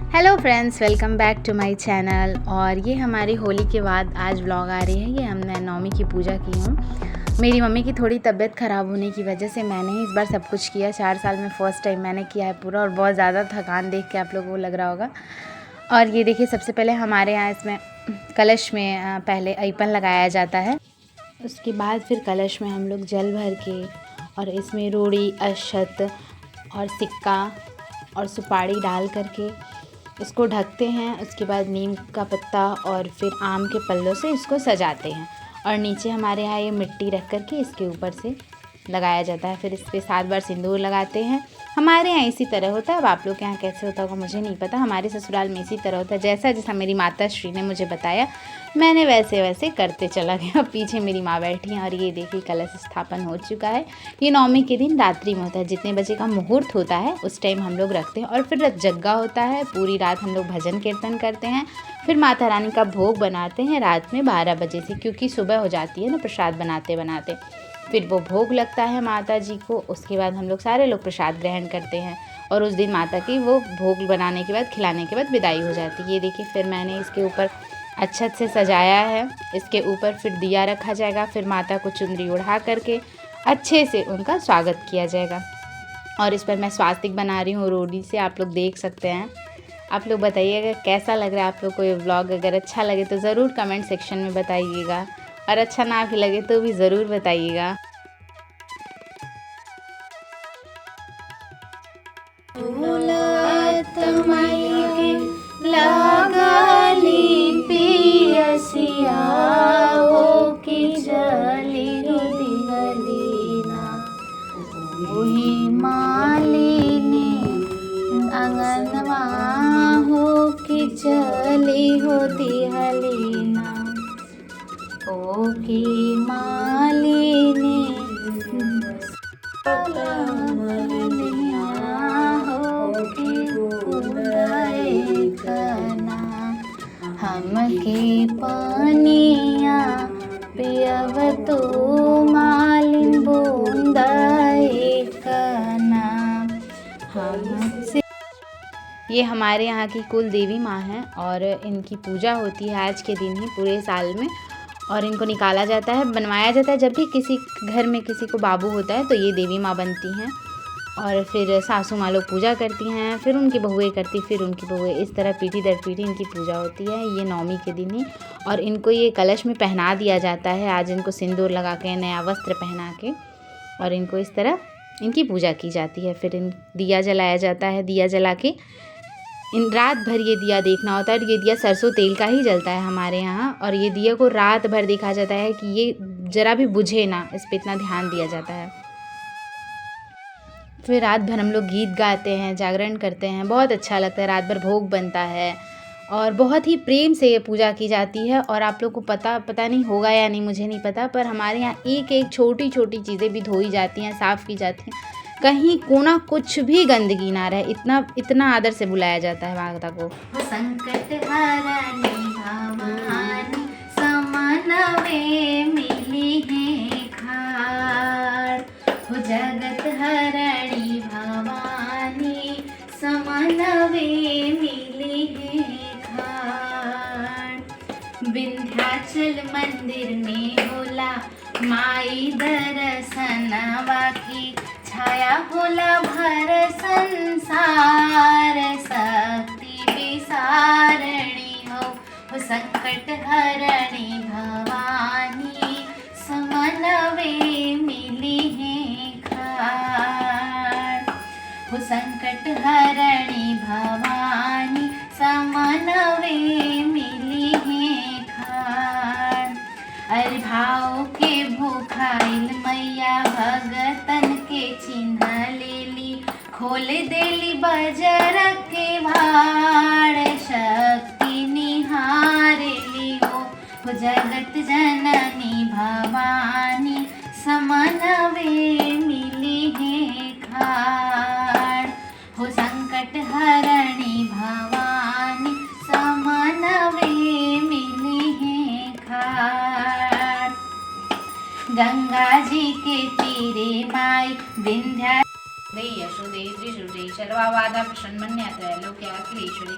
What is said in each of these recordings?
Hello friends, welcome back to my channel. और ये हमारी होली के बाद आज व्लॉग आ रही है। ये हमने नवमी की पूजा की हूँ। मेरी मम्मी की थोड़ी तबीयत ख़राब होने की वजह से मैंने ही इस बार सब कुछ किया। 4 साल में फ़र्स्ट टाइम मैंने किया है पूरा, और बहुत ज़्यादा थकान देख के आप लोगों को लग रहा होगा। और ये देखिए, सबसे पहले हमारे यहाँ इसमें कलश में पहले ऐपन लगाया जाता है। उसके बाद फिर कलश में हम लोग जल भर के और इसमें रोड़ी, अक्षत और सिक्का और सुपारी डाल करके इसको ढकते हैं। उसके बाद नीम का पत्ता और फिर आम के पल्लों से इसको सजाते हैं। और नीचे हमारे यहाँ ये मिट्टी रख कर के इसके ऊपर से लगाया जाता है। फिर इस पर 7 बार सिंदूर लगाते हैं। हमारे यहाँ इसी तरह होता है। अब आप लोग के यहाँ कैसे होता होगा मुझे नहीं पता। हमारे ससुराल में इसी तरह होता है। जैसा जैसा मेरी माता श्री ने मुझे बताया, मैंने वैसे वैसे करते चला गया। पीछे मेरी माँ बैठी हैं और ये देखिए कलश स्थापन हो चुका है। ये नवमी के दिन रात्रि में होता है। जितने बजे का मुहूर्त होता है उस टाइम हम लोग रखते हैं। और फिर जग्गा होता है। पूरी रात हम लोग भजन कीर्तन करते हैं। फिर माता रानी का भोग बनाते हैं रात में 12 बजे से, क्योंकि सुबह हो जाती है ना प्रसाद बनाते बनाते। फिर वो भोग लगता है माता जी को। उसके बाद हम लोग सारे लोग प्रसाद ग्रहण करते हैं। और उस दिन माता की वो भोग बनाने के बाद, खिलाने के बाद विदाई हो जाती है। ये देखिए, फिर मैंने इसके ऊपर अच्छत से सजाया है। इसके ऊपर फिर दिया रखा जाएगा। फिर माता को चुनरी ओढ़ा करके अच्छे से उनका स्वागत किया जाएगा। और इस पर मैं स्वास्तिक बना रही हूँ रोड़ी से, आप लोग देख सकते हैं। आप लोग बताइएगा कैसा लग रहा है आप लोग को ये व्लॉग। अगर अच्छा लगे तो ज़रूर कमेंट सेक्शन में बताइएगा, और अच्छा ना भी लगे तो भी ज़रूर बताइएगा। अंगनवा हो के चली होती हलीना, ओ की मालिनी हमके पानिया पियव तो मालिन बूंदाए कना हमसे। ये हमारे यहाँ की कुल देवी माँ हैं और इनकी पूजा होती है आज के दिन ही पूरे साल में। और इनको निकाला जाता है, बनवाया जाता है। जब भी किसी घर में किसी को बाबू होता है तो ये देवी माँ बनती हैं। और फिर सासू माँ लोग पूजा करती हैं, फिर उनकी बहुएँ करती, फिर उनकी बहुएँ, इस तरह पीढ़ी दर पीढ़ी इनकी पूजा होती है ये नवमी के दिन ही। और इनको ये कलश में पहना दिया जाता है। आज इनको सिंदूर लगा के, नया वस्त्र पहना के, और इनको इस तरह इनकी पूजा की जाती है। फिर दिया जलाया जाता है। दिया जला के इन रात भर ये दिया देखना होता है। ये दिया सरसों तेल का ही जलता है हमारे यहाँ। और ये दिया को रात भर देखा जाता है कि ये ज़रा भी बुझे ना, इस पर इतना ध्यान दिया जाता है। फिर रात भर हम लोग गीत गाते हैं, जागरण करते हैं। बहुत अच्छा लगता है। रात भर भोग बनता है और बहुत ही प्रेम से ये पूजा की जाती है। और आप लोग को पता नहीं होगा या नहीं मुझे नहीं पता, पर हमारे यहाँ एक एक छोटी छोटी चीज़ें भी धोई जाती हैं, साफ़ की जाती हैं। कहीं कोना कुछ भी गंदगी ना रहे, इतना आदर से बुलाया जाता है माता को। संकट हरनी भवानी समनवे मिली है खाड़, जगत हरणी भवानी समनवे मिली है खाड़। विंध्याचल मंदिर में होला माई दर्शनवा की छाया होला भर संसार, शक्ति विसारणी हो संकट हरणी भवानी समनवे मिली है खाड़, हो संकट हरणी भवानी समनवे मिली है खाड़। अरे भाव के भूखाइल मैया भगतन के चिन्ह लेली, खोल देली बजर के भाड़, शक्ति निहारेली हो जगत जननी भवानी समनवे मिली है खाड़, हो संकट हरणी भवानी समनवे मिली है खाड़। गंगा जी के तीरे माई विंध्या यशोदे त्रिशूल पूजयी सर्वाबाधा प्रसन्नमन्यत्रैलोक्याखिलेश्वरी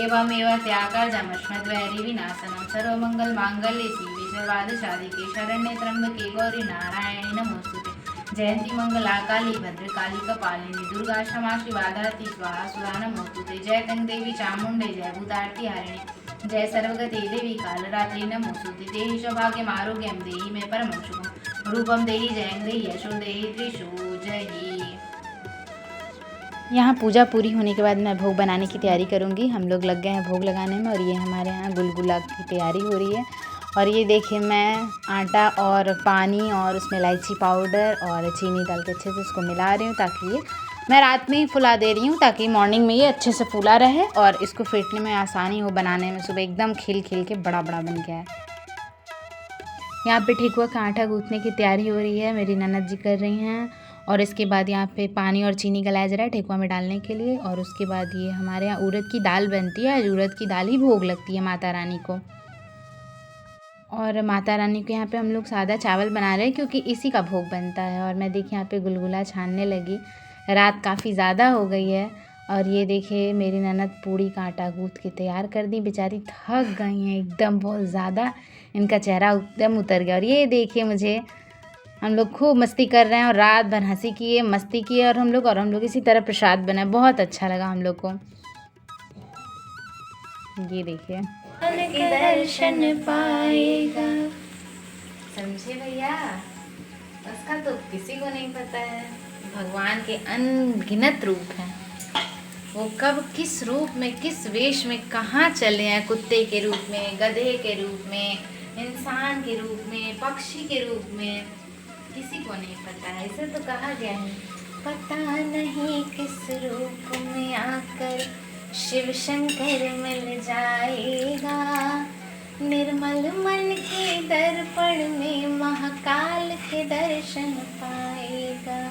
एवमेव त्यागार्जमस्मद्वैरी विनाशनं सर्वमङ्गलमाङ्गल्ये शिवे सर्वार्थसाधिके शरण्ये त्र्यम्बके गौरी नारायणी नमोस्तुते जयंती मंगला काली भद्रकाली कपालिनी दुर्गा क्षमा शिवा धात्री स्वाहा सुधा नमोस्तुते जय गंग देवी चामुंडे जय भूतार्ति हारिणी जय सर्वगते देवी कालरात्रि नमोस्तुते देहि सौभाग्यम आरोग्यम देहि मे परमं शुभम रूपम देहि जयं देहि यशो देहि त्रिषु जयी। यहाँ पूजा पूरी होने के बाद मैं भोग बनाने की तैयारी करूँगी। हम लोग लग गए हैं भोग लगाने में और ये हमारे यहाँ गुलगुला की तैयारी हो रही है। और ये देखिए मैं आटा और पानी और उसमें इलायची पाउडर और चीनी डाल के अच्छे से इसको मिला रही हूँ ताकि ये मैं रात में ही फुला दे रही हूँ ताकि मॉर्निंग में ये अच्छे से फूला रहे और इसको फेंटने में आसानी हो, बनाने में सुबह एकदम खिल खिल के बड़ा बड़ा बन गया है। यहाँ पे ठेकुआ का आटा गूँथने की तैयारी हो रही है, मेरी ननद जी कर रही हैं। और इसके बाद यहाँ पे पानी और चीनी गलाया जा रहा है ठेकुआ में डालने के लिए। और उसके बाद ये हमारे यहाँ उड़द की दाल बनती है, उड़द की दाल ही भोग लगती है माता रानी को। और माता रानी के यहाँ पे हम लोग सादा चावल बना रहे हैं क्योंकि इसी का भोग बनता है। और मैं देखिए यहाँ पे गुलगुला छानने लगी, रात काफ़ी ज़्यादा हो गई है। और ये देखिए मेरी ननद पूड़ी का आटा गूँथ के तैयार कर दी, बेचारी थक गई हैं एकदम बहुत ज़्यादा, इनका चेहरा एकदम उतर गया। और ये देखिए मुझे, हम लोग खूब मस्ती कर रहे हैं और रात भर हंसी किए मस्ती किए और हम लोग इसी तरह प्रसाद बनाए, बहुत अच्छा लगा हम लोग को। ये देखिए के दर्शन पाएगा, समझे भैया, उसका तो किसी को नहीं पता है। भगवान के अनगिनत रूप हैं, वो कब किस रूप में किस वेश में कहाँ चले हैं, कुत्ते के रूप में, गधे के रूप में, इंसान के रूप में, पक्षी के रूप में, किसी को नहीं पता है। इसे तो कहा गया है पता नहीं किस रूप में आकर शिव शंकर मिल जाएगा, निर्मल मन के दर्पण में महाकाल के दर्शन पाएगा।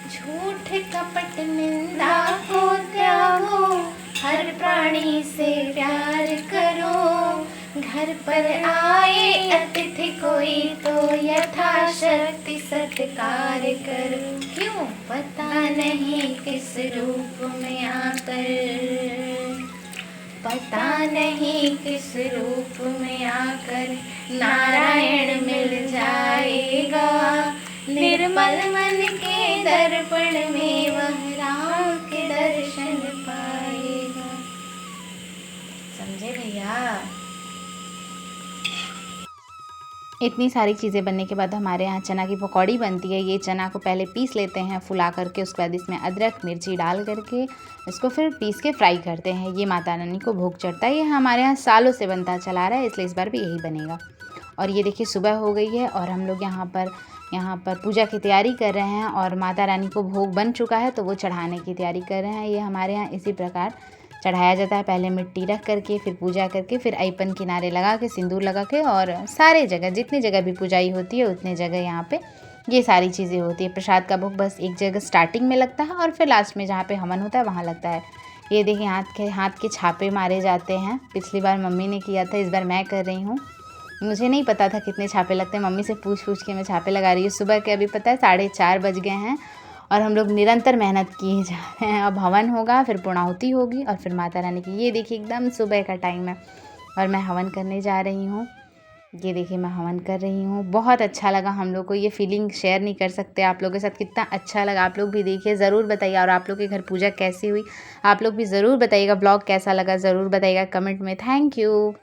झूठ कपट निंदा को त्यागो, हर प्राणी से प्यार करो, घर पर आए अतिथि कोई तो यथाशक्ति सत्कार करो। क्यों पता नहीं किस रूप में आकर, पता नहीं किस रूप में आकर नारायण मिल जाएगा, निर्मल मन के दर्पण में वह राम के दर्शन पाएगा। समझे भैया। इतनी सारी चीज़ें बनने के बाद हमारे यहाँ चना की पकौड़ी बनती है। ये चना को पहले पीस लेते हैं फुला करके, उसके बाद इसमें अदरक मिर्ची डाल करके इसको फिर पीस के फ्राई करते हैं। ये माता रानी को भोग चढ़ता है, ये हमारे यहाँ सालों से बनता चला रहा है, इसलिए इस बार भी यही बनेगा। और ये देखिए सुबह हो गई है और हम लोग यहाँ पर पूजा की तैयारी कर रहे हैं और माता रानी को भोग बन चुका है तो वो चढ़ाने की तैयारी कर रहे हैं। ये हमारे यहाँ इसी प्रकार चढ़ाया जाता है, पहले मिट्टी रख करके फिर पूजा करके फिर ऐपन किनारे लगा के सिंदूर लगा के, और सारे जगह जितनी जगह भी पूजाई होती है उतने जगह यहाँ पे ये सारी चीज़ें होती है। प्रसाद का भोग बस एक जगह स्टार्टिंग में लगता है और फिर लास्ट में जहाँ पे हवन होता है वहाँ लगता है। ये देखिए हाथ के छापे मारे जाते हैं, पिछली बार मम्मी ने किया था, इस बार मैं कर रही हूँ। मुझे नहीं पता था कितने छापे लगते हैं, मम्मी से पूछ के मैं छापे लगा रही हूँ। सुबह के अभी पता है 4:30 बज गए हैं और हम लोग निरंतर मेहनत किए जा रहे हैं। अब हवन होगा, फिर पूर्णाहुति होगी और फिर माता रानी की। ये देखिए एकदम सुबह का टाइम है और मैं हवन करने जा रही हूँ। ये देखिए मैं हवन कर रही हूँ, बहुत अच्छा लगा हम लोग को। ये फीलिंग शेयर नहीं कर सकते आप लोगों के साथ, कितना अच्छा लगा। आप लोग भी देखिए, ज़रूर बताइए। और आप लोग के घर पूजा कैसी हुई आप लोग भी ज़रूर बताइएगा। ब्लॉग कैसा लगा ज़रूर बताइएगा कमेंट में। Thank you.